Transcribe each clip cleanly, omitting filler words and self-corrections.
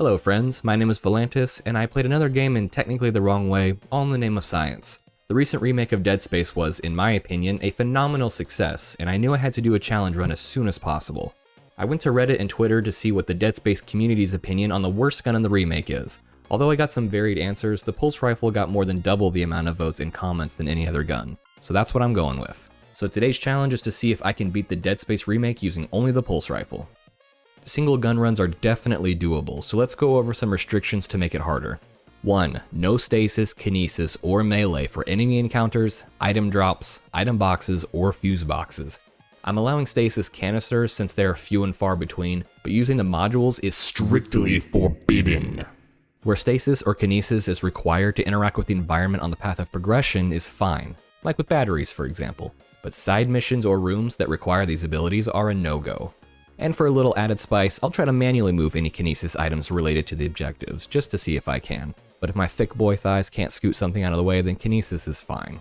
Hello friends, my name is Volantis, and I played another game in technically the wrong way, all in the name of science. The recent remake of Dead Space was, in my opinion, a phenomenal success, and I knew I had to do a challenge run as soon as possible. I went to Reddit and Twitter to see what the Dead Space community's opinion on the worst gun in the remake is. Although I got some varied answers, the pulse rifle got more than double the amount of votes and comments than any other gun. So that's what I'm going with. So today's challenge is to see if I can beat the Dead Space remake using only the pulse rifle. Single gun runs are definitely doable, so let's go over some restrictions to make it harder. 1. No stasis, kinesis, or melee for enemy encounters, item drops, item boxes, or fuse boxes. I'm allowing stasis canisters since they are few and far between, but using the modules is strictly forbidden. Where stasis or kinesis is required to interact with the environment on the path of progression is fine, like with batteries for example, but side missions or rooms that require these abilities are a no-go. And for a little added spice, I'll try to manually move any kinesis items related to the objectives, just to see if I can. But if my thick boy thighs can't scoot something out of the way, then kinesis is fine.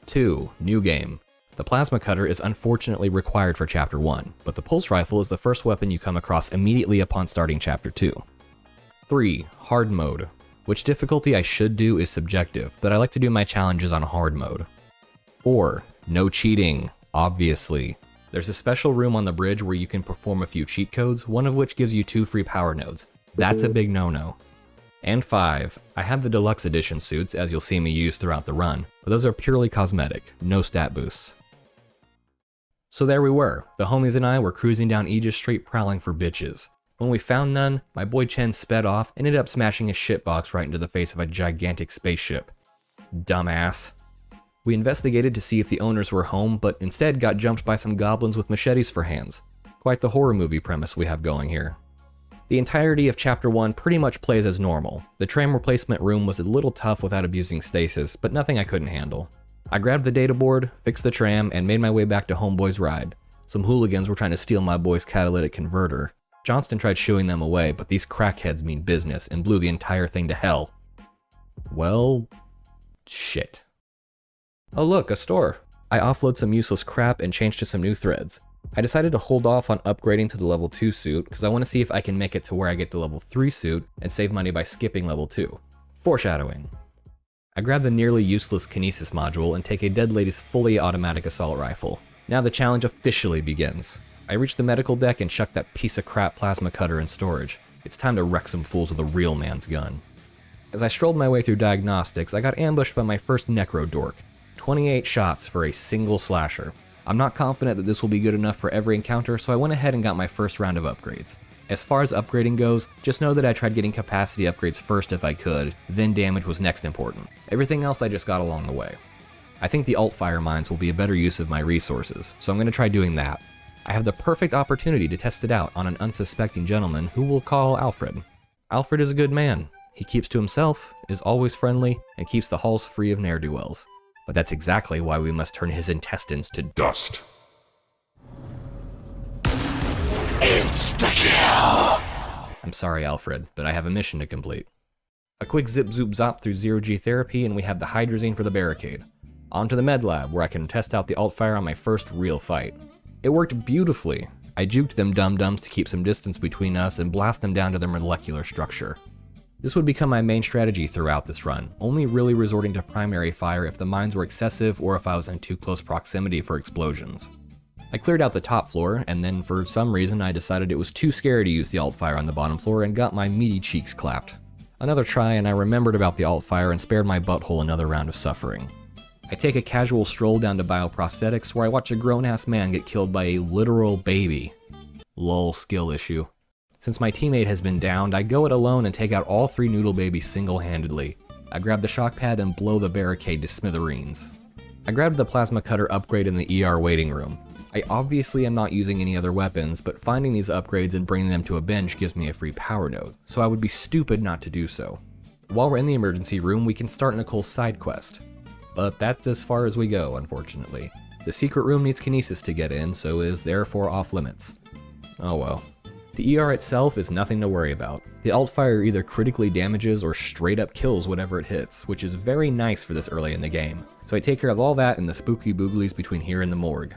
2. New game. The plasma cutter is unfortunately required for Chapter 1, but the pulse rifle is the first weapon you come across immediately upon starting Chapter 2. 3. Hard mode. Which difficulty I should do is subjective, but I like to do my challenges on hard mode. 4. No cheating, obviously. There's a special room on the bridge where you can perform a few cheat codes, one of which gives you 2 free power nodes. That's a big no-no. And 5. I have the deluxe edition suits, as you'll see me use throughout the run, but those are purely cosmetic, no stat boosts. So there we were, the homies and I were cruising down Aegis Street prowling for bitches. When we found none, my boy Chen sped off and ended up smashing his shitbox right into the face of a gigantic spaceship. Dumbass. We investigated to see if the owners were home, but instead got jumped by some goblins with machetes for hands. Quite the horror movie premise we have going here. The entirety of Chapter 1 pretty much plays as normal. The tram replacement room was a little tough without abusing stasis, but nothing I couldn't handle. I grabbed the data board, fixed the tram, and made my way back to Homeboy's ride. Some hooligans were trying to steal my boy's catalytic converter. Johnston tried shooing them away, but these crackheads mean business and blew the entire thing to hell. Well, shit. Oh look, a store. I offload some useless crap and change to some new threads. I decided to hold off on upgrading to the level 2 suit because I want to see if I can make it to where I get the level 3 suit and save money by skipping level 2. Foreshadowing. I grab the nearly useless kinesis module and take a dead lady's fully automatic assault rifle. Now the challenge officially begins. I reach the medical deck and chuck that piece of crap plasma cutter in storage. It's time to wreck some fools with a real man's gun. As I strolled my way through diagnostics, I got ambushed by my first necro dork. 28 shots for a single slasher. I'm not confident that this will be good enough for every encounter, so I went ahead and got my first round of upgrades. As far as upgrading goes, just know that I tried getting capacity upgrades first if I could, then damage was next important. Everything else I just got along the way. I think the alt-fire mines will be a better use of my resources, so I'm going to try doing that. I have the perfect opportunity to test it out on an unsuspecting gentleman who we'll call Alfred. Alfred is a good man. He keeps to himself, is always friendly, and keeps the halls free of ne'er-do-wells. But that's exactly why we must turn his intestines to dust. Insta-kill! I'm sorry, Alfred, but I have a mission to complete. A quick zip-zoop-zop through zero-G therapy and we have the hydrazine for the barricade. On to the med lab, where I can test out the alt-fire on my first real fight. It worked beautifully. I juked them dum-dums to keep some distance between us and blast them down to their molecular structure. This would become my main strategy throughout this run, only really resorting to primary fire if the mines were excessive or if I was in too close proximity for explosions. I cleared out the top floor, and then for some reason I decided it was too scary to use the alt-fire on the bottom floor and got my meaty cheeks clapped. Another try and I remembered about the alt-fire and spared my butthole another round of suffering. I take a casual stroll down to bioprosthetics where I watch a grown-ass man get killed by a literal baby. Lol, skill issue. Since my teammate has been downed, I go it alone and take out all 3 noodle babies single-handedly. I grab the shock pad and blow the barricade to smithereens. I grabbed the plasma cutter upgrade in the ER waiting room. I obviously am not using any other weapons, but finding these upgrades and bringing them to a bench gives me a free power node, so I would be stupid not to do so. While we're in the emergency room, we can start Nicole's side quest. But that's as far as we go, unfortunately. The secret room needs kinesis to get in, so is therefore off limits. Oh well. The ER itself is nothing to worry about. The alt-fire either critically damages or straight up kills whatever it hits, which is very nice for this early in the game. So I take care of all that in the spooky booglies between here and the morgue.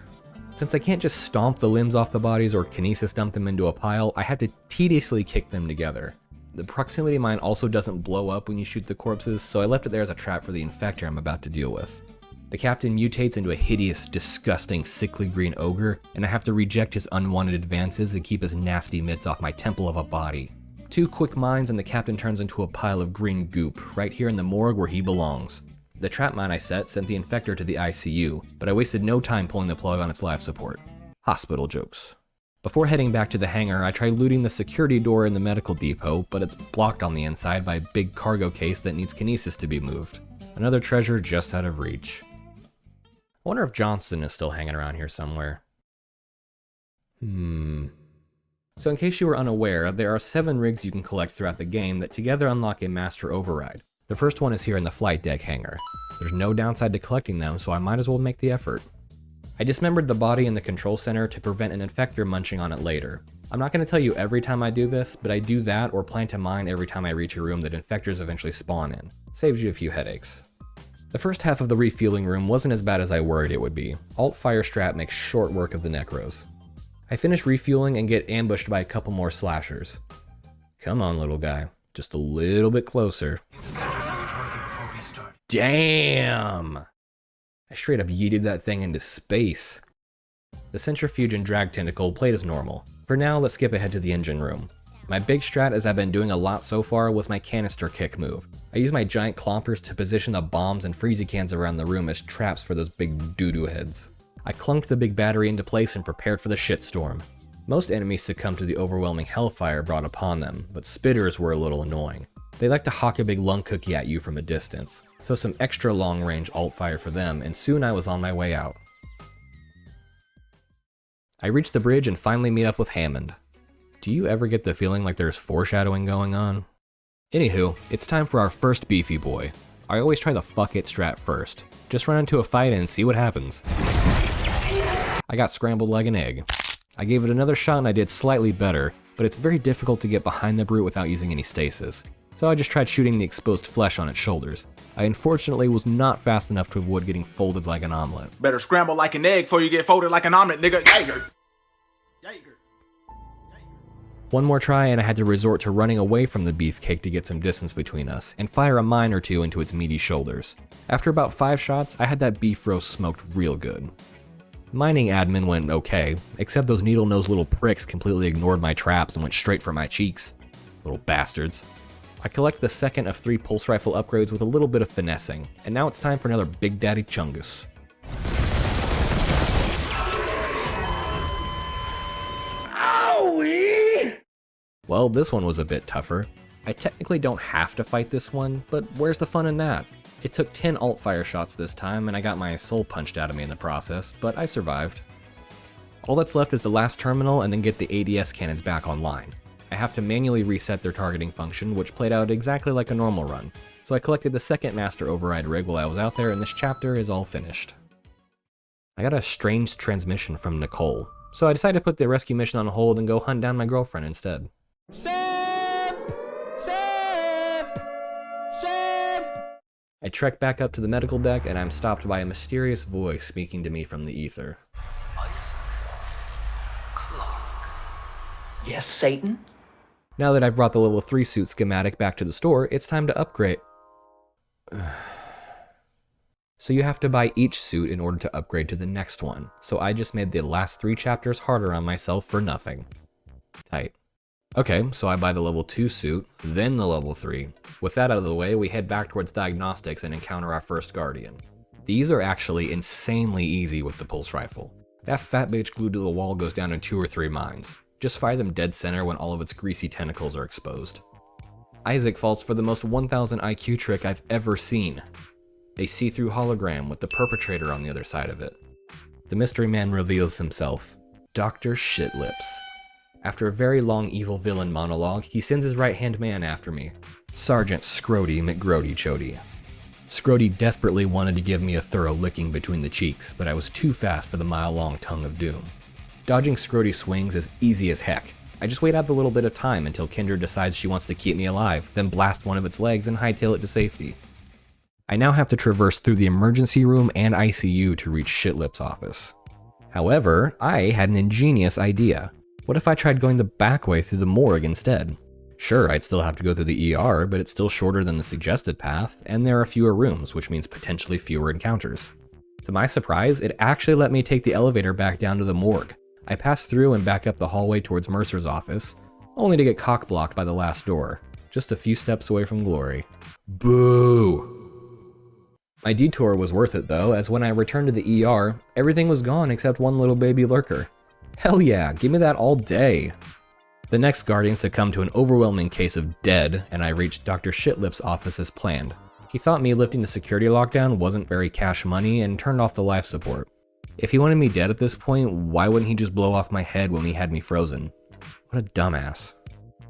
Since I can't just stomp the limbs off the bodies or kinesis dump them into a pile, I had to tediously kick them together. The proximity mine also doesn't blow up when you shoot the corpses, so I left it there as a trap for the infector I'm about to deal with. The captain mutates into a hideous, disgusting, sickly green ogre, and I have to reject his unwanted advances and keep his nasty mitts off my temple of a body. 2 quick mines and the captain turns into a pile of green goop, right here in the morgue where he belongs. The trap mine I set sent the infector to the ICU, but I wasted no time pulling the plug on its life support. Hospital jokes. Before heading back to the hangar, I try looting the security door in the medical depot, but it's blocked on the inside by a big cargo case that needs kinesis to be moved. Another treasure just out of reach. I wonder if Johnson is still hanging around here somewhere. So in case you were unaware, there are 7 rigs you can collect throughout the game that together unlock a master override. The first one is here in the flight deck hangar. There's no downside to collecting them, so I might as well make the effort. I dismembered the body in the control center to prevent an infector munching on it later. I'm not going to tell you every time I do this, but I do that or plant a mine every time I reach a room that infectors eventually spawn in. Saves you a few headaches. The first half of the refueling room wasn't as bad as I worried it would be. Alt Fire Strat makes short work of the necros. I finish refueling and get ambushed by a couple more slashers. Come on, little guy. Just a little bit closer. Damn! I straight up yeeted that thing into space. The centrifuge and drag tentacle played as normal. For now, let's skip ahead to the engine room. My big strat, as I've been doing a lot so far, was my canister kick move. I use my giant clompers to position the bombs and freezy cans around the room as traps for those big doo-doo heads. I clunked the big battery into place and prepared for the shitstorm. Most enemies succumbed to the overwhelming hellfire brought upon them, but spitters were a little annoying. They like to hawk a big lung cookie at you from a distance, so some extra long range alt fire for them, and soon I was on my way out. I reach the bridge and finally meet up with Hammond. Do you ever get the feeling like there's foreshadowing going on? Anywho, it's time for our first beefy boy. I always try the fuck it strat first. Just run into a fight and see what happens. I got scrambled like an egg. I gave it another shot and I did slightly better, but it's very difficult to get behind the brute without using any stasis. So I just tried shooting the exposed flesh on its shoulders. I unfortunately was not fast enough to avoid getting folded like an omelet. Better scramble like an egg before you get folded like an omelet, nigga. Jaeger. One more try and I had to resort to running away from the beefcake to get some distance between us, and fire a mine or two into its meaty shoulders. After about 5 shots, I had that beef roast smoked real good. Mining admin went okay, except those needle-nosed little pricks completely ignored my traps and went straight for my cheeks. Little bastards. I collect the second of 3 pulse rifle upgrades with a little bit of finessing, and now it's time for another Big Daddy Chungus. Owie! Well, this one was a bit tougher. I technically don't have to fight this one, but where's the fun in that? It took 10 alt fire shots this time, and I got my soul punched out of me in the process, but I survived. All that's left is the last terminal and then get the ADS cannons back online. I have to manually reset their targeting function, which played out exactly like a normal run. So I collected the second master override rig while I was out there, and this chapter is all finished. I got a strange transmission from Nicole, so I decided to put the rescue mission on hold and go hunt down my girlfriend instead. I trek back up to the medical deck and I'm stopped by a mysterious voice speaking to me from the ether. Yes, Satan? Now that I've brought the level 3 suit schematic back to the store, it's time to upgrade. So you have to buy each suit in order to upgrade to the next one, so I just made the last 3 chapters harder on myself for nothing. Tight. Okay, so I buy the level 2 suit, then the level 3. With that out of the way, we head back towards diagnostics and encounter our first guardian. These are actually insanely easy with the pulse rifle. That fat bitch glued to the wall goes down in 2 or 3 mines. Just fire them dead center when all of its greasy tentacles are exposed. Isaac falls for the most 1000 IQ trick I've ever seen. A see-through hologram with the perpetrator on the other side of it. The mystery man reveals himself, Dr. Shitlips. After a very long evil villain monologue, he sends his right-hand man after me, Sergeant Scrody McGrody Chody. Scrody desperately wanted to give me a thorough licking between the cheeks, but I was too fast for the mile-long tongue of doom. Dodging Scrody swings is easy as heck. I just wait out the little bit of time until Kindred decides she wants to keep me alive, then blast one of its legs and hightail it to safety. I now have to traverse through the emergency room and ICU to reach Shitlip's office. However, I had an ingenious idea. What if I tried going the back way through the morgue instead? Sure, I'd still have to go through the ER, but it's still shorter than the suggested path, and there are fewer rooms, which means potentially fewer encounters. To my surprise, it actually let me take the elevator back down to the morgue. I passed through and back up the hallway towards Mercer's office, only to get cock-blocked by the last door, just a few steps away from glory. Boo! My detour was worth it though, as when I returned to the ER, everything was gone except one little baby lurker. Hell yeah, give me that all day! The next Guardian succumbed to an overwhelming case of dead, and I reached Dr. Shitlip's office as planned. He thought me lifting the security lockdown wasn't very cash money and turned off the life support. If he wanted me dead at this point, why wouldn't he just blow off my head when he had me frozen? What a dumbass.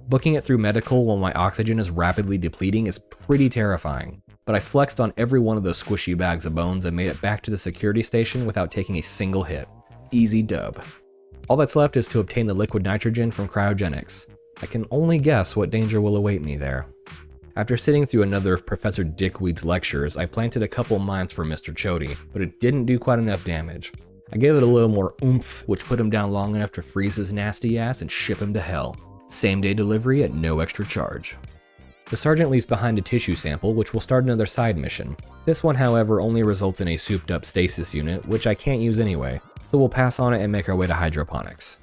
Booking it through medical while my oxygen is rapidly depleting is pretty terrifying, but I flexed on every one of those squishy bags of bones and made it back to the security station without taking a single hit. Easy dub. All that's left is to obtain the liquid nitrogen from cryogenics. I can only guess what danger will await me there. After sitting through another of Professor Dickweed's lectures, I planted a couple mines for Mr. Chody, but it didn't do quite enough damage. I gave it a little more oomph, which put him down long enough to freeze his nasty ass and ship him to hell. Same-day delivery at no extra charge. The sergeant leaves behind a tissue sample, which will start another side mission. This one, however, only results in a souped-up stasis unit, which I can't use anyway, so we'll pass on it and make our way to hydroponics.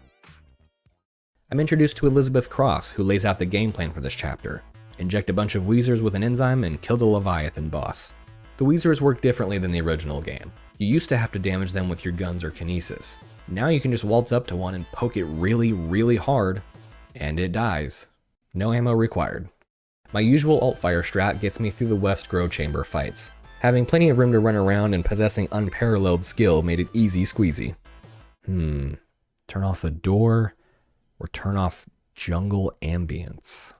I'm introduced to Elizabeth Cross, who lays out the game plan for this chapter. Inject a bunch of Weezers with an enzyme and kill the Leviathan boss. The Weezers work differently than the original game. You used to have to damage them with your guns or kinesis. Now you can just waltz up to one and poke it really, really hard, and it dies. No ammo required. My usual alt-fire strat gets me through the West Grow Chamber fights. Having plenty of room to run around and possessing unparalleled skill made it easy squeezy. Turn off a door, or turn off jungle ambience.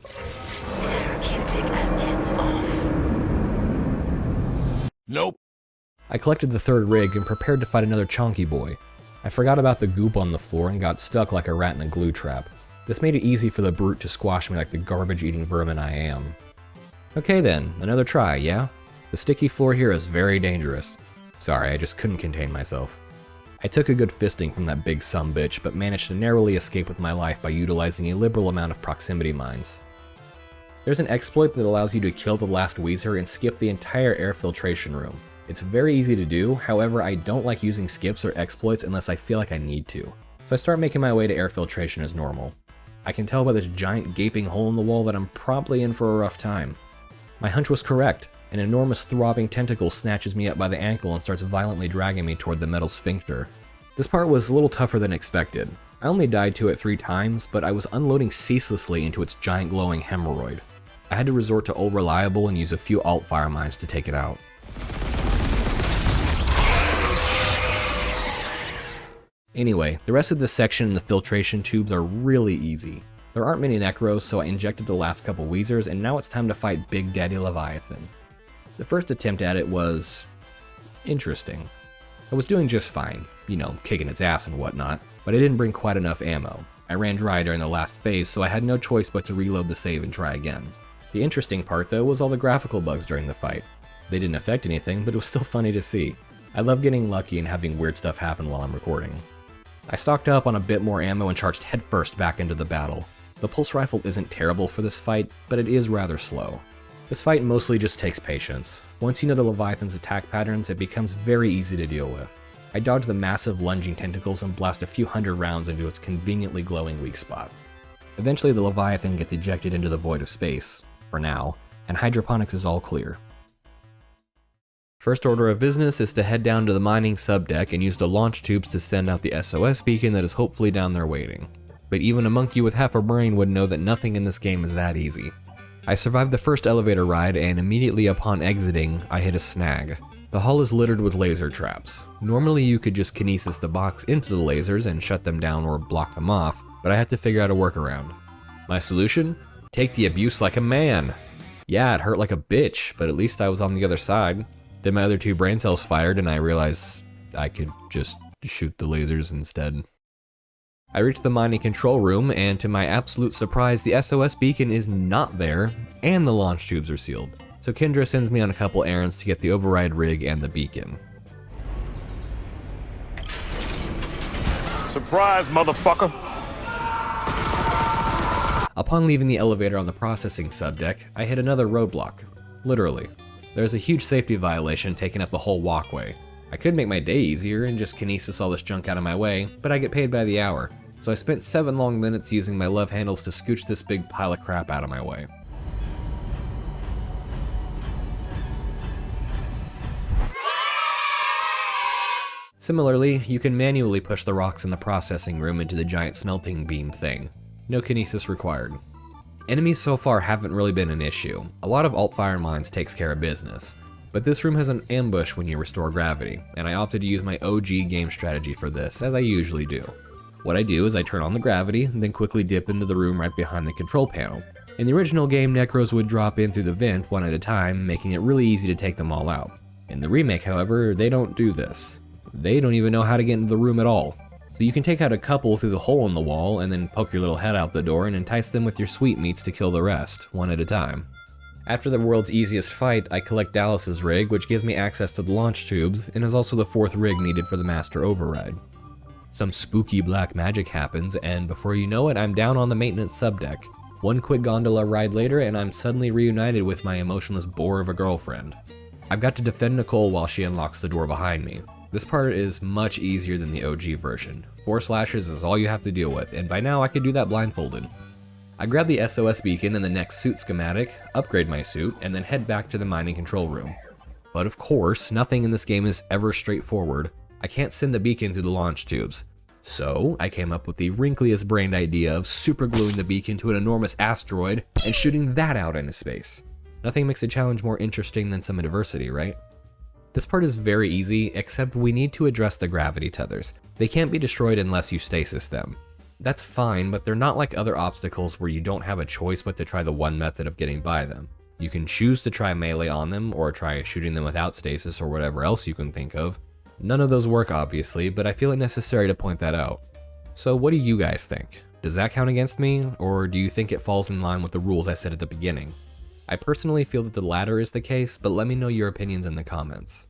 Therapeutic engines off. Nope. I collected the third rig and prepared to fight another chonky boy. I forgot about the goop on the floor and got stuck like a rat in a glue trap. This made it easy for the brute to squash me like the garbage-eating vermin I am. Okay then, another try, yeah? The sticky floor here is very dangerous. Sorry, I just couldn't contain myself. I took a good fisting from that big sumbitch, but managed to narrowly escape with my life by utilizing a liberal amount of proximity mines. There's an exploit that allows you to kill the last Weezer and skip the entire air filtration room. It's very easy to do, however I don't like using skips or exploits unless I feel like I need to. So I start making my way to air filtration as normal. I can tell by this giant gaping hole in the wall that I'm probably in for a rough time. My hunch was correct. An enormous throbbing tentacle snatches me up by the ankle and starts violently dragging me toward the metal sphincter. This part was a little tougher than expected. I only died to it 3 times, but I was unloading ceaselessly into its giant glowing hemorrhoid. I had to resort to Old Reliable and use a few alt-fire mines to take it out. Anyway, the rest of this section in the filtration tubes are really easy. There aren't many Necros, so I injected the last couple Weezers, and now it's time to fight Big Daddy Leviathan. The first attempt at it was interesting. I was doing just fine, you know, kicking its ass and whatnot, but I didn't bring quite enough ammo. I ran dry during the last phase, so I had no choice but to reload the save and try again. The interesting part though was all the graphical bugs during the fight. They didn't affect anything, but it was still funny to see. I love getting lucky and having weird stuff happen while I'm recording. I stocked up on a bit more ammo and charged headfirst back into the battle. The pulse rifle isn't terrible for this fight, but it is rather slow. This fight mostly just takes patience. Once you know the Leviathan's attack patterns, it becomes very easy to deal with. I dodge the massive lunging tentacles and blast a few hundred rounds into its conveniently glowing weak spot. Eventually the Leviathan gets ejected into the void of space, for now, and hydroponics is all clear. First order of business is to head down to the mining subdeck and use the launch tubes to send out the SOS beacon that is hopefully down there waiting. But even a monkey with half a brain would know that nothing in this game is that easy. I survived the first elevator ride, and immediately upon exiting, I hit a snag. The hull is littered with laser traps. Normally you could just kinesis the box into the lasers and shut them down or block them off, but I had to figure out a workaround. My solution? Take the abuse like a man. Yeah, it hurt like a bitch, but at least I was on the other side. Then my other 2 brain cells fired and I realized I could just shoot the lasers instead. I reached the mining control room, and to my absolute surprise, the SOS beacon is not there, and the launch tubes are sealed. So Kendra sends me on a couple errands to get the override rig and the beacon. Surprise, motherfucker. Upon leaving the elevator on the processing subdeck, I hit another roadblock. Literally. There's a huge safety violation taking up the whole walkway. I could make my day easier and just kinesis all this junk out of my way, but I get paid by the hour, so I spent 7 long minutes using my love handles to scooch this big pile of crap out of my way. Similarly, you can manually push the rocks in the processing room into the giant smelting beam thing. No kinesis required. Enemies so far haven't really been an issue. A lot of alt-fire mines takes care of business. But this room has an ambush when you restore gravity, and I opted to use my OG game strategy for this, as I usually do. What I do is I turn on the gravity, then quickly dip into the room right behind the control panel. In the original game, Necros would drop in through the vent one at a time, making it really easy to take them all out. In the remake, however, they don't do this. They don't even know how to get into the room at all. So you can take out a couple through the hole in the wall and then poke your little head out the door and entice them with your sweetmeats to kill the rest, one at a time. After the world's easiest fight, I collect Dallas's rig, which gives me access to the launch tubes, and is also the 4th rig needed for the master override. Some spooky black magic happens, and before you know it, I'm down on the maintenance subdeck. One quick gondola ride later, and I'm suddenly reunited with my emotionless bore of a girlfriend. I've got to defend Nicole while she unlocks the door behind me. This part is much easier than the OG version. 4 slashes is all you have to deal with, and by now I could do that blindfolded. I grab the SOS beacon and the next suit schematic, upgrade my suit, and then head back to the mining control room. But of course, nothing in this game is ever straightforward. I can't send the beacon through the launch tubes. So I came up with the wrinkliest brained idea of supergluing the beacon to an enormous asteroid and shooting that out into space. Nothing makes a challenge more interesting than some adversity, right? This part is very easy, except we need to address the gravity tethers. They can't be destroyed unless you stasis them. That's fine, but they're not like other obstacles where you don't have a choice but to try the one method of getting by them. You can choose to try melee on them, or try shooting them without stasis or whatever else you can think of. None of those work obviously, but I feel it necessary to point that out. So what do you guys think? Does that count against me, or do you think it falls in line with the rules I said at the beginning? I personally feel that the latter is the case, but let me know your opinions in the comments.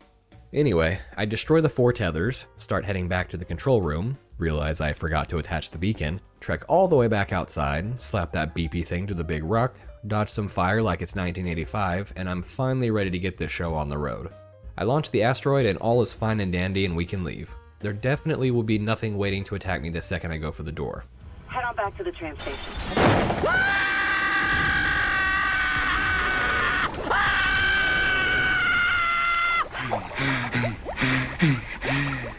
Anyway, I destroy the 4 tethers, start heading back to the control room, realize I forgot to attach the beacon, trek all the way back outside, slap that beepy thing to the big rock, dodge some fire like it's 1985, and I'm finally ready to get this show on the road. I launch the asteroid and all is fine and dandy and we can leave. There definitely will be nothing waiting to attack me the second I go for the door. Head on back to the tram station.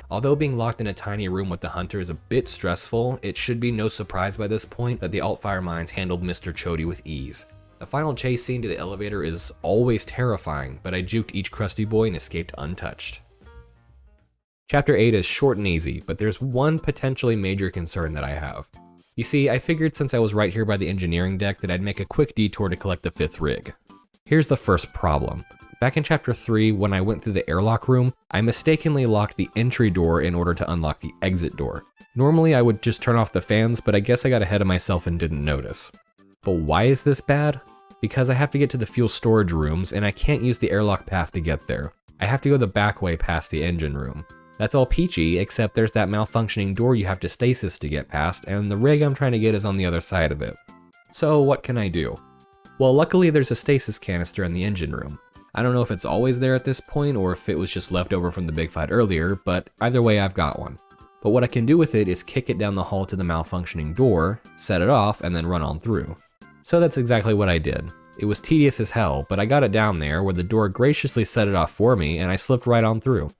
Although being locked in a tiny room with the hunter is a bit stressful, it should be no surprise by this point that the alt-fire mines handled Mr. Chody with ease. The final chase scene to the elevator is always terrifying, but I juked each crusty boy and escaped untouched. Chapter 8 is short and easy, but there's one potentially major concern that I have. You see, I figured since I was right here by the engineering deck that I'd make a quick detour to collect the 5th rig. Here's the first problem. Back in Chapter 3, when I went through the airlock room, I mistakenly locked the entry door in order to unlock the exit door. Normally I would just turn off the fans, but I guess I got ahead of myself and didn't notice. But why is this bad? Because I have to get to the fuel storage rooms and I can't use the airlock path to get there. I have to go the back way past the engine room. That's all peachy, except there's that malfunctioning door you have to stasis to get past, and the rig I'm trying to get is on the other side of it. So what can I do? Well, luckily there's a stasis canister in the engine room. I don't know if it's always there at this point or if it was just left over from the big fight earlier, but either way I've got one. But what I can do with it is kick it down the hall to the malfunctioning door, set it off, and then run on through. So that's exactly what I did. It was tedious as hell, but I got it down there where the door graciously set it off for me and I slipped right on through.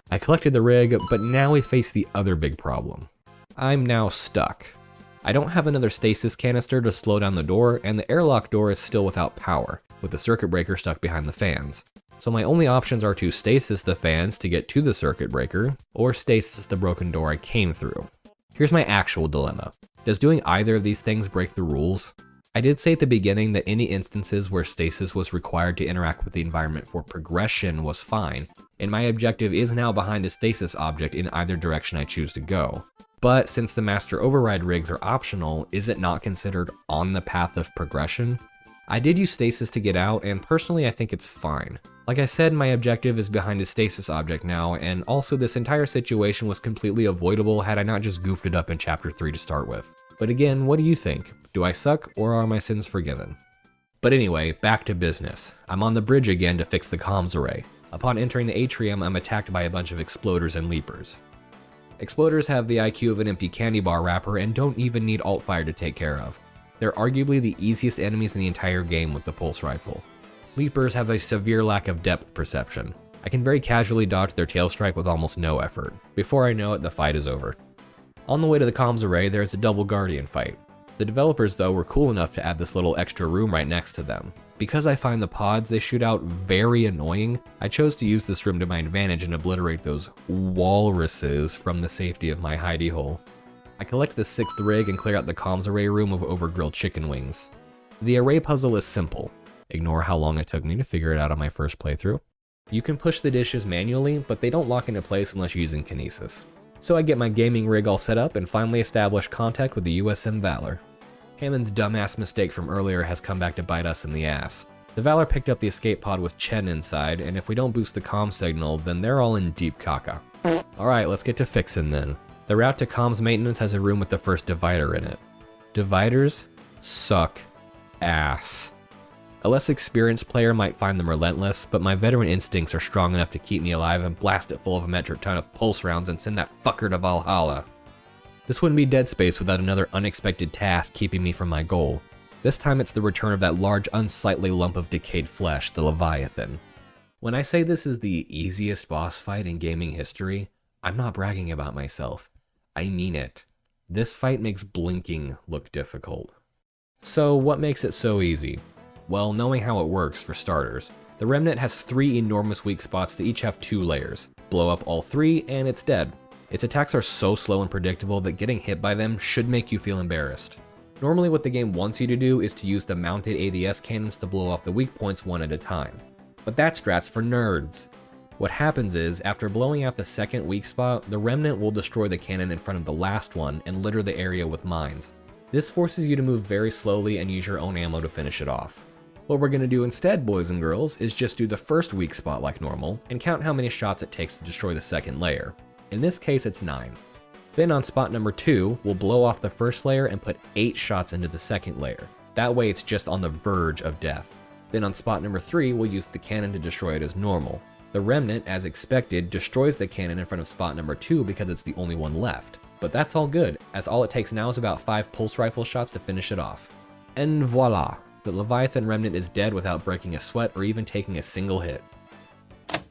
I collected the rig, but now we face the other big problem. I'm now stuck. I don't have another stasis canister to slow down the door, and the airlock door is still without power, with the circuit breaker stuck behind the fans. So my only options are to stasis the fans to get to the circuit breaker, or stasis the broken door I came through. Here's my actual dilemma. Does doing either of these things break the rules? I did say at the beginning that any instances where stasis was required to interact with the environment for progression was fine, and my objective is now behind a stasis object in either direction I choose to go. But since the master override rigs are optional, is it not considered on the path of progression? I did use stasis to get out, and personally I think it's fine. Like I said, my objective is behind a stasis object now, and also this entire situation was completely avoidable had I not just goofed it up in Chapter 3 to start with. But again, what do you think? Do I suck, or are my sins forgiven? But anyway, back to business. I'm on the bridge again to fix the comms array. Upon entering the atrium, I'm attacked by a bunch of exploders and leapers. Exploders have the IQ of an empty candy bar wrapper and don't even need alt fire to take care of. They're arguably the easiest enemies in the entire game with the pulse rifle. Leapers have a severe lack of depth perception. I can very casually dodge their tail strike with almost no effort. Before I know it, the fight is over. On the way to the comms array, there's a double Guardian fight. The developers, though, were cool enough to add this little extra room right next to them. Because I find the pods they shoot out very annoying, I chose to use this room to my advantage and obliterate those walruses from the safety of my hidey hole. I collect the 6th rig and clear out the comms array room of overgrilled chicken wings. The array puzzle is simple. Ignore how long it took me to figure it out on my first playthrough. You can push the dishes manually, but they don't lock into place unless you're using kinesis. So I get my gaming rig all set up and finally establish contact with the USM Valor. Hammond's dumbass mistake from earlier has come back to bite us in the ass. The Valor picked up the escape pod with Chen inside, and if we don't boost the comm signal, then they're all in deep caca. Alright, let's get to fixing then. The route to comms maintenance has a room with the first divider in it. Dividers suck ass. A less experienced player might find them relentless, but my veteran instincts are strong enough to keep me alive and blast it full of a metric ton of pulse rounds and send that fucker to Valhalla. This wouldn't be Dead Space without another unexpected task keeping me from my goal. This time it's the return of that large unsightly lump of decayed flesh, the Leviathan. When I say this is the easiest boss fight in gaming history, I'm not bragging about myself. I mean it. This fight makes blinking look difficult. So what makes it so easy? Well, knowing how it works for starters. The Remnant has 3 enormous weak spots that each have 2 layers. Blow up all 3 and it's dead. Its attacks are so slow and predictable that getting hit by them should make you feel embarrassed. Normally what the game wants you to do is to use the mounted ADS cannons to blow off the weak points one at a time. But that strat's for nerds. What happens is, after blowing out the second weak spot, the Remnant will destroy the cannon in front of the last one and litter the area with mines. This forces you to move very slowly and use your own ammo to finish it off. What we're going to do instead, boys and girls, is just do the first weak spot like normal, and count how many shots it takes to destroy the second layer. In this case, it's 9. Then on spot number 2, we'll blow off the first layer and put 8 shots into the second layer. That way it's just on the verge of death. Then on spot number 3, we'll use the cannon to destroy it as normal. The Remnant, as expected, destroys the cannon in front of spot number 2 because it's the only one left. But that's all good, as all it takes now is about 5 pulse rifle shots to finish it off. And voila! The Leviathan Remnant is dead without breaking a sweat or even taking a single hit.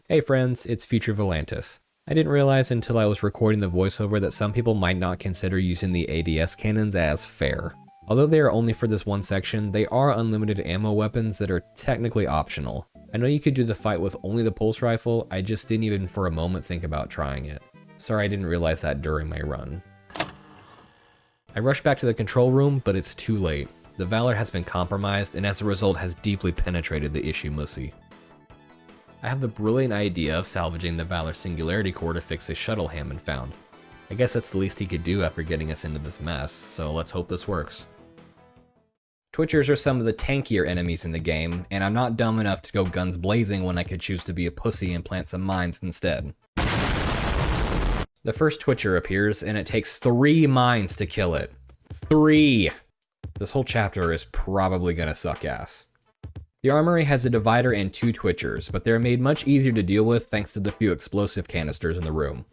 Hey friends, it's future Volantis. I didn't realize until I was recording the voiceover that some people might not consider using the ADS cannons as fair. Although they are only for this one section, they are unlimited ammo weapons that are technically optional. I know you could do the fight with only the pulse rifle, I just didn't even for a moment think about trying it. Sorry I didn't realize that during my run. I rush back to the control room, but it's too late. The Valor has been compromised and as a result has deeply penetrated the Ishimusi. I have the brilliant idea of salvaging the Valor Singularity Core to fix a shuttle Hammond found. I guess that's the least he could do after getting us into this mess, so let's hope this works. Twitchers are some of the tankier enemies in the game, and I'm not dumb enough to go guns blazing when I could choose to be a pussy and plant some mines instead. The first Twitcher appears, and it takes 3 mines to kill it. 3! This whole chapter is probably gonna suck ass. The armory has a divider and 2 Twitchers, but they're made much easier to deal with thanks to the few explosive canisters in the room.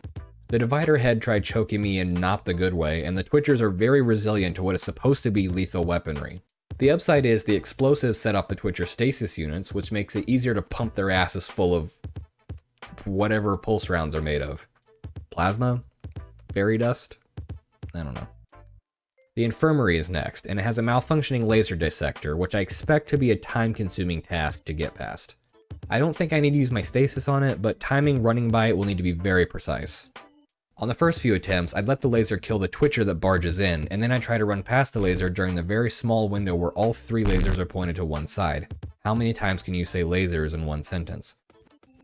The divider head tried choking me in not the good way, and the Twitchers are very resilient to what is supposed to be lethal weaponry. The upside is the explosives set off the Twitcher stasis units, which makes it easier to pump their asses full of whatever pulse rounds are made of. Plasma? Fairy dust? I don't know. The infirmary is next, and it has a malfunctioning laser dissector, which I expect to be a time-consuming task to get past. I don't think I need to use my stasis on it, but timing running by it will need to be very precise. On the first few attempts, I'd let the laser kill the Twitcher that barges in, and then I try to run past the laser during the very small window where all 3 lasers are pointed to one side. How many times can you say lasers in one sentence?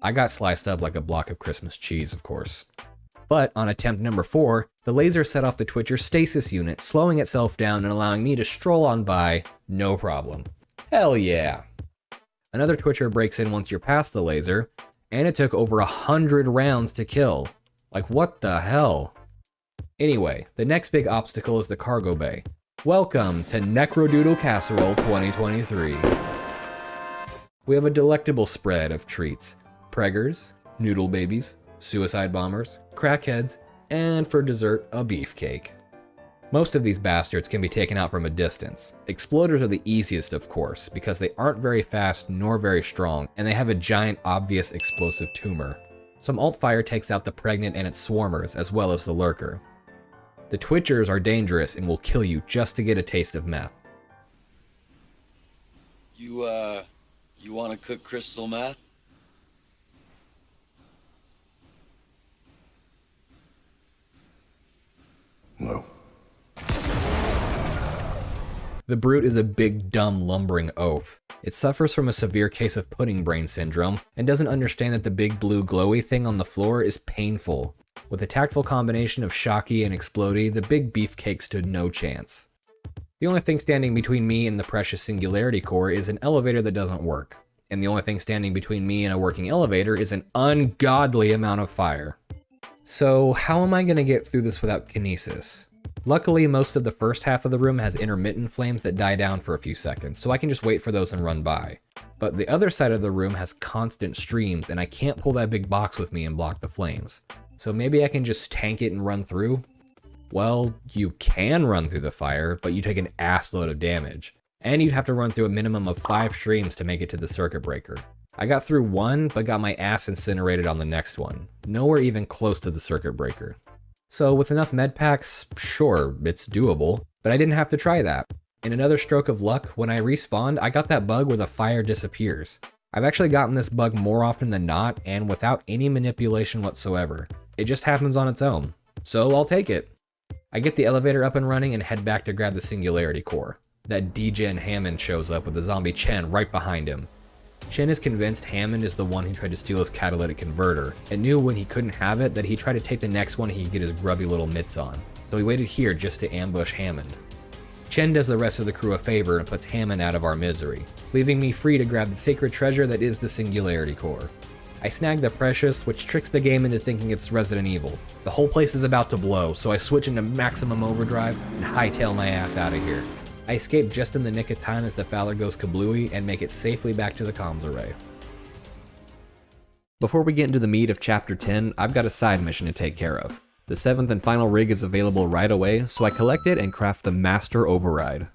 I got sliced up like a block of Christmas cheese, of course. But on attempt number 4, the laser set off the Twitcher stasis unit, slowing itself down and allowing me to stroll on by, no problem. Hell yeah. Another Twitcher breaks in once you're past the laser, and it took over 100 rounds to kill. Like what the hell? Anyway, the next big obstacle is the cargo bay. Welcome to Necrodoodle Casserole 2023. We have a delectable spread of treats. Preggers, noodle babies, suicide bombers, crackheads, and for dessert, a beefcake. Most of these bastards can be taken out from a distance. Exploders are the easiest, of course, because they aren't very fast nor very strong, and they have a giant, obvious explosive tumor. Some alt-fire takes out the pregnant and its swarmers, as well as the lurker. The twitchers are dangerous and will kill you just to get a taste of meth. You want to cook crystal meth? No. The Brute is a big, dumb, lumbering oaf. It suffers from a severe case of pudding brain syndrome and doesn't understand that the big blue glowy thing on the floor is painful. With a tactful combination of shocky and explodey, the big beefcake stood no chance. The only thing standing between me and the precious Singularity Core is an elevator that doesn't work. And the only thing standing between me and a working elevator is an ungodly amount of fire. So how am I going to get through this without kinesis? Luckily, most of the first half of the room has intermittent flames that die down for a few seconds, so I can just wait for those and run by. But the other side of the room has constant streams, and I can't pull that big box with me and block the flames. So maybe I can just tank it and run through? Well, you can run through the fire, but you take an assload of damage. And you'd have to run through a minimum of 5 streams to make it to the circuit breaker. I got through one, but got my ass incinerated on the next one. Nowhere even close to the circuit breaker. So with enough med packs, sure, it's doable, but I didn't have to try that. In another stroke of luck, when I respawned, I got that bug where the fire disappears. I've actually gotten this bug more often than not, and without any manipulation whatsoever. It just happens on its own. So I'll take it. I get the elevator up and running and head back to grab the Singularity Core. That D-Gen Hammond shows up with the zombie Chen right behind him. Chen is convinced Hammond is the one who tried to steal his catalytic converter, and knew when he couldn't have it that he'd try to take the next one he'd get his grubby little mitts on. So he waited here just to ambush Hammond. Chen does the rest of the crew a favor and puts Hammond out of our misery, leaving me free to grab the sacred treasure that is the Singularity Core. I snag the Precious, which tricks the game into thinking it's Resident Evil. The whole place is about to blow, so I switch into maximum overdrive and hightail my ass out of here. I escape just in the nick of time as the Fowler goes kablooey and make it safely back to the comms array. Before we get into the meat of Chapter 10, I've got a side mission to take care of. The 7th and final rig is available right away, so I collect it and craft the Master Override.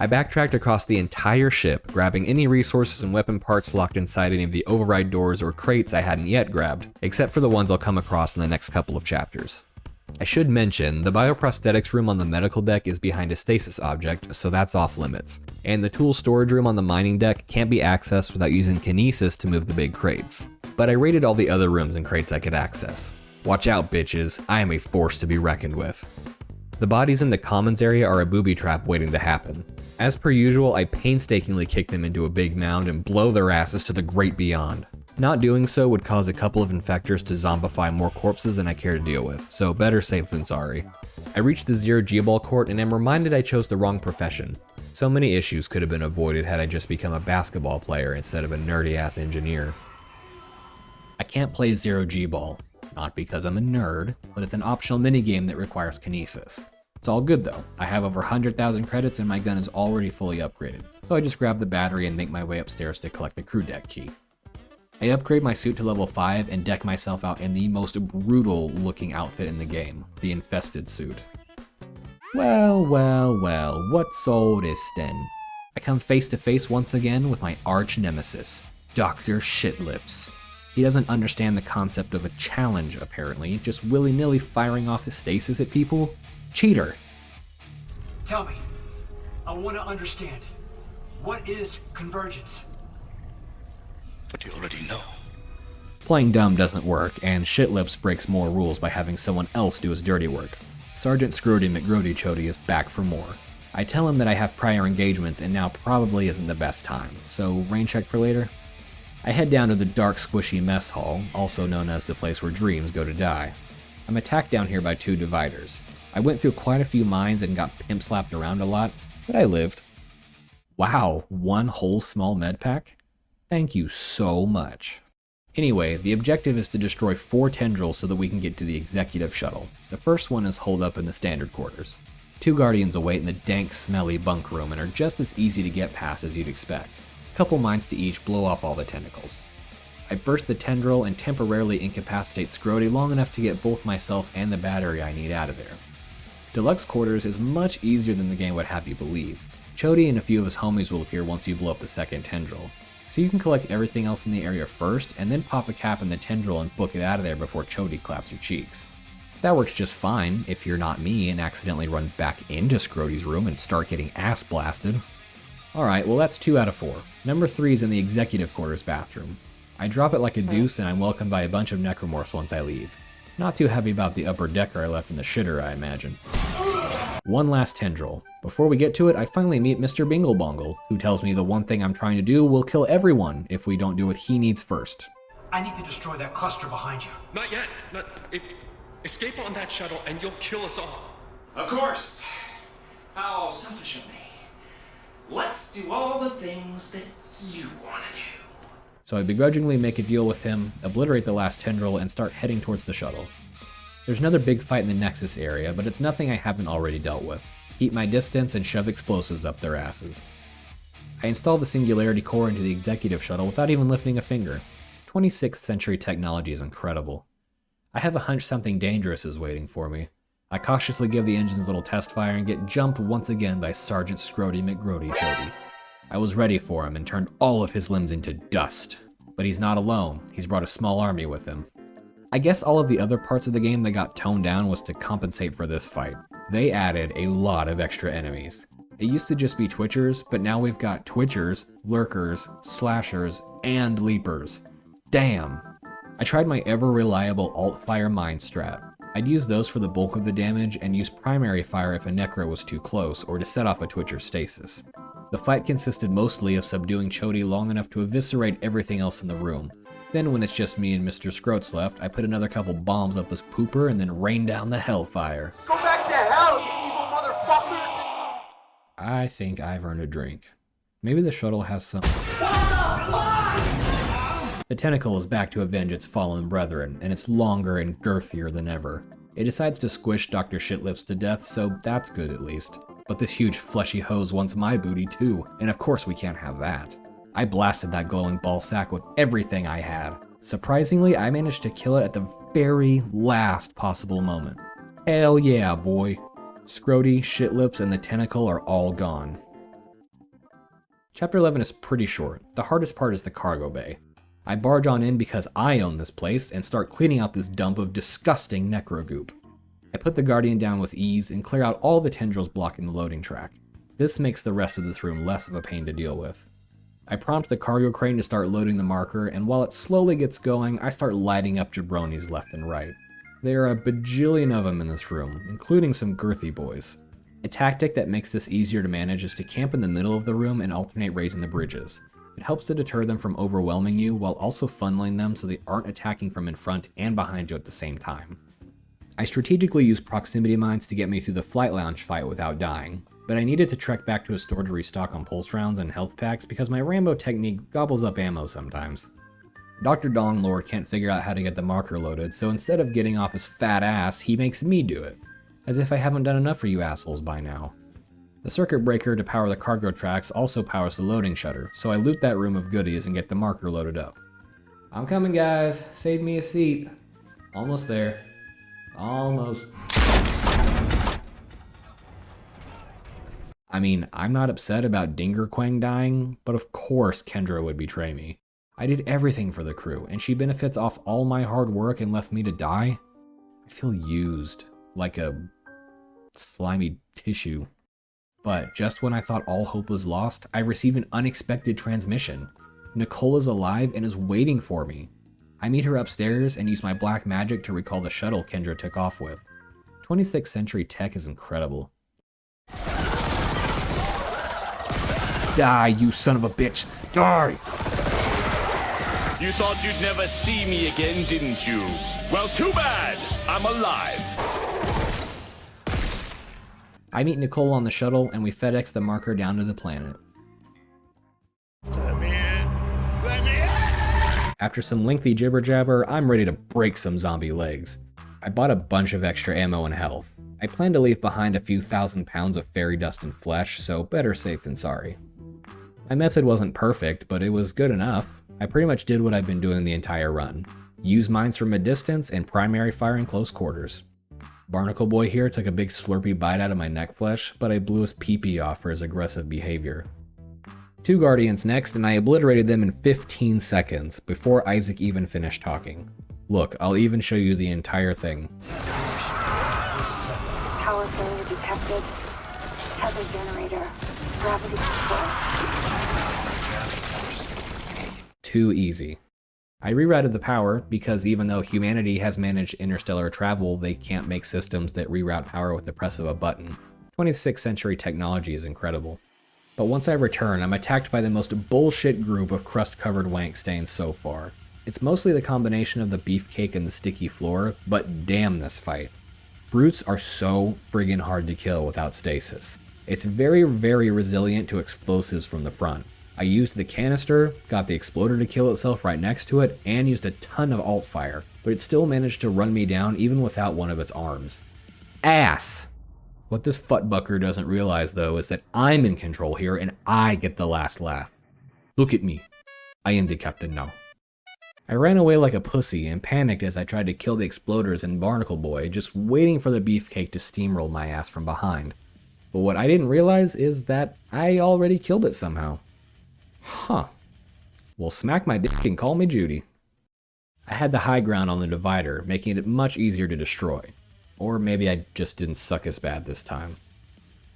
I backtracked across the entire ship, grabbing any resources and weapon parts locked inside any of the override doors or crates I hadn't yet grabbed, except for the ones I'll come across in the next couple of chapters. I should mention, the bioprosthetics room on the medical deck is behind a stasis object, so that's off limits, and the tool storage room on the mining deck can't be accessed without using kinesis to move the big crates. But I raided all the other rooms and crates I could access. Watch out, bitches, I am a force to be reckoned with. The bodies in the commons area are a booby trap waiting to happen. As per usual, I painstakingly kick them into a big mound and blow their asses to the great beyond. Not doing so would cause a couple of infectors to zombify more corpses than I care to deal with, so better safe than sorry. I reach the 0G ball court and am reminded I chose the wrong profession. So many issues could have been avoided had I just become a basketball player instead of a nerdy ass engineer. I can't play 0G ball, not because I'm a nerd, but it's an optional minigame that requires kinesis. It's all good though, I have over 100,000 credits and my gun is already fully upgraded, so I just grab the battery and make my way upstairs to collect the crew deck key. I upgrade my suit to level 5 and deck myself out in the most brutal looking outfit in the game, the infested suit. Well, what's old is Sten? I come face to face once again with my arch nemesis, Dr. Shitlips. He doesn't understand the concept of a challenge apparently, just willy-nilly firing off his stasis at people. Cheater. Tell me, I want to understand, what is convergence? But you already know. Playing dumb doesn't work, and Shitlips breaks more rules by having someone else do his dirty work. Sergeant Scrody McGrody Chody is back for more. I tell him that I have prior engagements and now probably isn't the best time, so rain check for later? I head down to the dark squishy mess hall, also known as the place where dreams go to die. I'm attacked down here by 2 dividers. I went through quite a few mines and got pimp slapped around a lot, but I lived. Wow, 1 whole small med pack? Thank you so much. Anyway, the objective is to destroy 4 tendrils so that we can get to the executive shuttle. The first one is holed up in the standard quarters. 2 guardians await in the dank, smelly bunk room and are just as easy to get past as you'd expect. A couple mines to each blow off all the tentacles. I burst the tendril and temporarily incapacitate Scrody long enough to get both myself and the battery I need out of there. Deluxe quarters is much easier than the game would have you believe. Cody and a few of his homies will appear once you blow up the second tendril. So you can collect everything else in the area first, and then pop a cap in the tendril and book it out of there before Cody claps your cheeks. That works just fine if you're not me and accidentally run back into Scrody's room and start getting ass blasted. Alright, well that's 2 out of 4. Number 3 is in the executive quarters bathroom. I drop it like a deuce and I'm welcomed by a bunch of necromorphs once I leave. Not too happy about the upper decker I left in the shitter, I imagine. One last tendril. Before we get to it, I finally meet Mr. Binglebongle, who tells me the one thing I'm trying to do will kill everyone if we don't do what he needs first. I need to destroy that cluster behind you. Not yet. Escape on that shuttle and you'll kill us all. Of course. How selfish of me. Let's do all the things that you want to do. So I begrudgingly make a deal with him, obliterate the last tendril, and start heading towards the shuttle. There's another big fight in the Nexus area, but it's nothing I haven't already dealt with. Keep my distance and shove explosives up their asses. I install the Singularity Core into the executive shuttle without even lifting a finger. 26th century technology is incredible. I have a hunch something dangerous is waiting for me. I cautiously give the engines a little test fire and get jumped once again by Sergeant Scrody McGrody Chody. I was ready for him and turned all of his limbs into dust. But he's not alone, he's brought a small army with him. I guess all of the other parts of the game that got toned down was to compensate for this fight. They added a lot of extra enemies. It used to just be Twitchers, but now we've got Twitchers, Lurkers, Slashers, and Leapers. Damn! I tried my ever-reliable alt-fire mine strat. I'd use those for the bulk of the damage and use primary fire if a Necro was too close or to set off a Twitcher stasis. The fight consisted mostly of subduing Chody long enough to eviscerate everything else in the room. Then when it's just me and Mr. Scroats left, I put another couple bombs up his pooper and then rain down the hellfire. Go back to hell, you evil motherfucker! I think I've earned a drink. Maybe the shuttle has some... The tentacle is back to avenge its fallen brethren, and it's longer and girthier than ever. It decides to squish Dr. Shitlips to death, so that's good at least. But this huge fleshy hose wants my booty too, and of course we can't have that. I blasted that glowing ball sack with everything I had. Surprisingly, I managed to kill it at the very last possible moment. Hell yeah, boy. Scrody, Shitlips, and the tentacle are all gone. Chapter 11 is pretty short. The hardest part is the cargo bay. I barge on in because I own this place and start cleaning out this dump of disgusting necro goop. I put the Guardian down with ease and clear out all the tendrils blocking the loading track. This makes the rest of this room less of a pain to deal with. I prompt the cargo crane to start loading the marker, and while it slowly gets going, I start lighting up jabronis left and right. There are a bajillion of them in this room, including some girthy boys. A tactic that makes this easier to manage is to camp in the middle of the room and alternate raising the bridges. It helps to deter them from overwhelming you while also funneling them so they aren't attacking from in front and behind you at the same time. I strategically use proximity mines to get me through the flight lounge fight without dying, but I needed to trek back to a store to restock on pulse rounds and health packs because my Rambo technique gobbles up ammo sometimes. Dr. Donglord can't figure out how to get the marker loaded, so instead of getting off his fat ass, he makes me do it. As if I haven't done enough for you assholes by now. The circuit breaker to power the cargo tracks also powers the loading shutter, so I loot that room of goodies and get the marker loaded up. I'm coming, guys. Save me a seat. Almost there. Almost. I mean, I'm not upset about Dingerquang dying, but of course Kendra would betray me. I did everything for the crew, and she benefits off all my hard work and left me to die? I feel used, like a slimy tissue. But just when I thought all hope was lost, I received an unexpected transmission. Nicole is alive and is waiting for me. I meet her upstairs and use my black magic to recall the shuttle Kendra took off with. 26th century tech is incredible. Die, you son of a bitch! Die! You thought you'd never see me again, didn't you? Well, too bad! I'm alive! I meet Nicole on the shuttle, and we FedEx the marker down to the planet. Let me in! Let me in! After some lengthy jibber jabber, I'm ready to break some zombie legs. I bought a bunch of extra ammo and health. I plan to leave behind a few thousand pounds of fairy dust and flesh, so better safe than sorry. My method wasn't perfect, but it was good enough. I pretty much did what I've been doing the entire run. Use mines from a distance and primary fire in close quarters. Barnacle Boy here took a big slurpy bite out of my neck flesh, but I blew his pee-pee off for his aggressive behavior. 2 Guardians next, and I obliterated them in 15 seconds, before Isaac even finished talking. Look, I'll even show you the entire thing. Power failure detected. Tether generator. Gravity control. Too easy. I rerouted the power because even though humanity has managed interstellar travel, they can't make systems that reroute power with the press of a button. 26th century technology is incredible. But once I return, I'm attacked by the most bullshit group of crust-covered wank stains so far. It's mostly the combination of the beefcake and the sticky floor, but damn this fight. Brutes are so friggin' hard to kill without stasis. It's very, very resilient to explosives from the front. I used the canister, got the exploder to kill itself right next to it, and used a ton of alt fire, but it still managed to run me down even without one of its arms. Ass! What this futtbucker doesn't realize though is that I'm in control here and I get the last laugh. Look at me. I am the captain now. I ran away like a pussy and panicked as I tried to kill the exploders and Barnacle Boy, just waiting for the beefcake to steamroll my ass from behind. But what I didn't realize is that I already killed it somehow. Huh. Well, smack my dick and call me Judy. I had the high ground on the divider, making it much easier to destroy. Or maybe I just didn't suck as bad this time.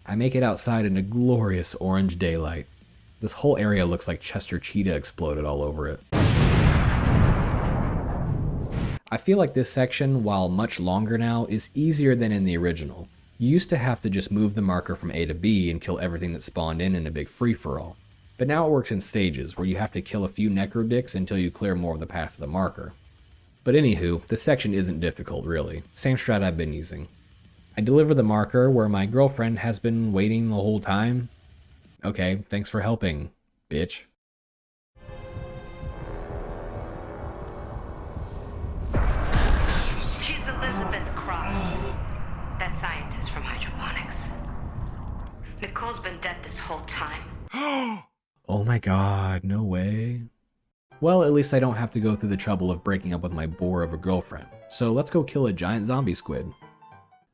I make it outside in a glorious orange daylight. This whole area looks like Chester Cheetah exploded all over it. I feel like this section, while much longer now, is easier than in the original. You used to have to just move the marker from A to B and kill everything that spawned in a big free-for-all. But now it works in stages, where you have to kill a few necro dicks until you clear more of the path to the marker. But anywho, this section isn't difficult really, same strat I've been using. I deliver the marker where my girlfriend has been waiting the whole time. Okay, thanks for helping, bitch. She's Elizabeth Cross, that scientist from hydroponics. Nicole's been dead this whole time. Oh my god, no way. Well, at least I don't have to go through the trouble of breaking up with my bore of a girlfriend, so let's go kill a giant zombie squid.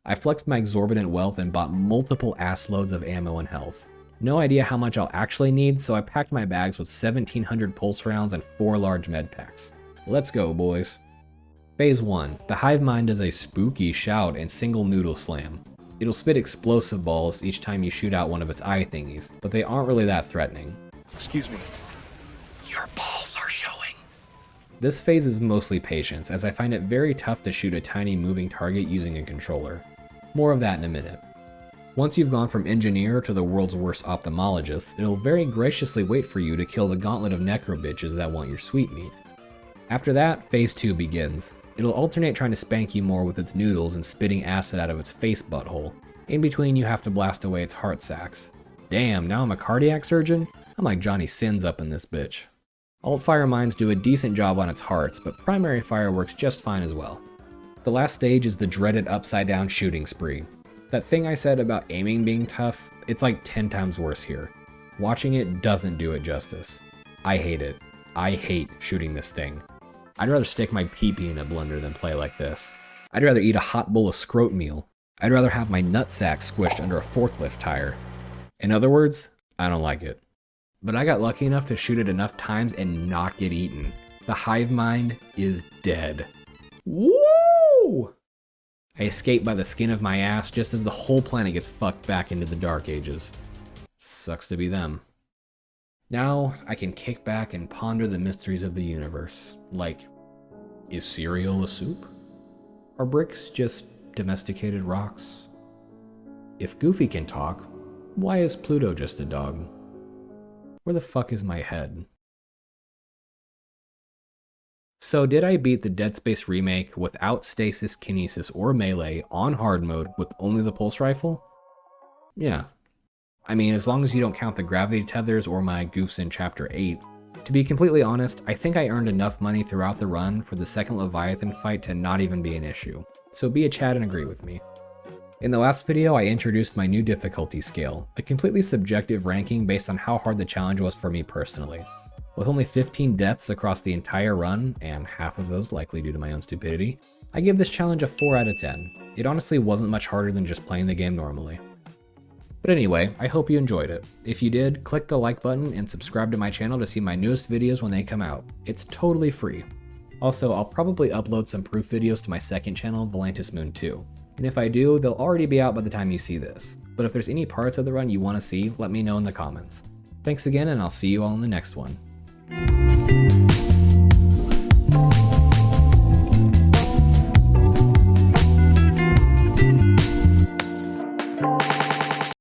I flexed my exorbitant wealth and bought multiple ass loads of ammo and health. No idea how much I'll actually need, so I packed my bags with 1,700 pulse rounds and 4 large med packs. Let's go, boys. Phase 1. The hive mind does a spooky shout and single noodle slam. It'll spit explosive balls each time you shoot out one of its eye thingies, but they aren't really that threatening. Excuse me. Your balls are showing. This phase is mostly patience, as I find it very tough to shoot a tiny moving target using a controller. More of that in a minute. Once you've gone from engineer to the world's worst ophthalmologist, it'll very graciously wait for you to kill the gauntlet of necro bitches that want your sweetmeat. After that, phase 2 begins. It'll alternate trying to spank you more with its noodles and spitting acid out of its face butthole. In between, you have to blast away its heart sacs. Damn, now I'm a cardiac surgeon? I'm like Johnny Sins up in this bitch. Alt fire mines do a decent job on its hearts, but primary fire works just fine as well. The last stage is the dreaded upside down shooting spree. That thing I said about aiming being tough, it's like 10 times worse here. Watching it doesn't do it justice. I hate it. I hate shooting this thing. I'd rather stick my pee-pee in a blender than play like this. I'd rather eat a hot bowl of scrot meal. I'd rather have my nutsack squished under a forklift tire. In other words, I don't like it. But I got lucky enough to shoot it enough times and not get eaten. The hive mind is dead. Woo! I escape by the skin of my ass just as the whole planet gets fucked back into the dark ages. Sucks to be them. Now I can kick back and ponder the mysteries of the universe. Like, is cereal a soup? Are bricks just domesticated rocks? If Goofy can talk, why is Pluto just a dog? Where the fuck is my head? So did I beat the Dead Space Remake without stasis, kinesis, or melee on hard mode with only the pulse rifle? Yeah. I mean, as long as you don't count the gravity tethers or my goofs in Chapter 8. To be completely honest, I think I earned enough money throughout the run for the second Leviathan fight to not even be an issue, so be a Chad and agree with me. In the last video, I introduced my new difficulty scale, a completely subjective ranking based on how hard the challenge was for me personally. With only 15 deaths across the entire run, and half of those likely due to my own stupidity, I give this challenge a 4 out of 10. It honestly wasn't much harder than just playing the game normally. But anyway, I hope you enjoyed it. If you did, click the like button and subscribe to my channel to see my newest videos when they come out. It's totally free. Also, I'll probably upload some proof videos to my second channel, Volantis Moon 2. And if I do, they'll already be out by the time you see this. But if there's any parts of the run you want to see, let me know in the comments. Thanks again, and I'll see you all in the next one.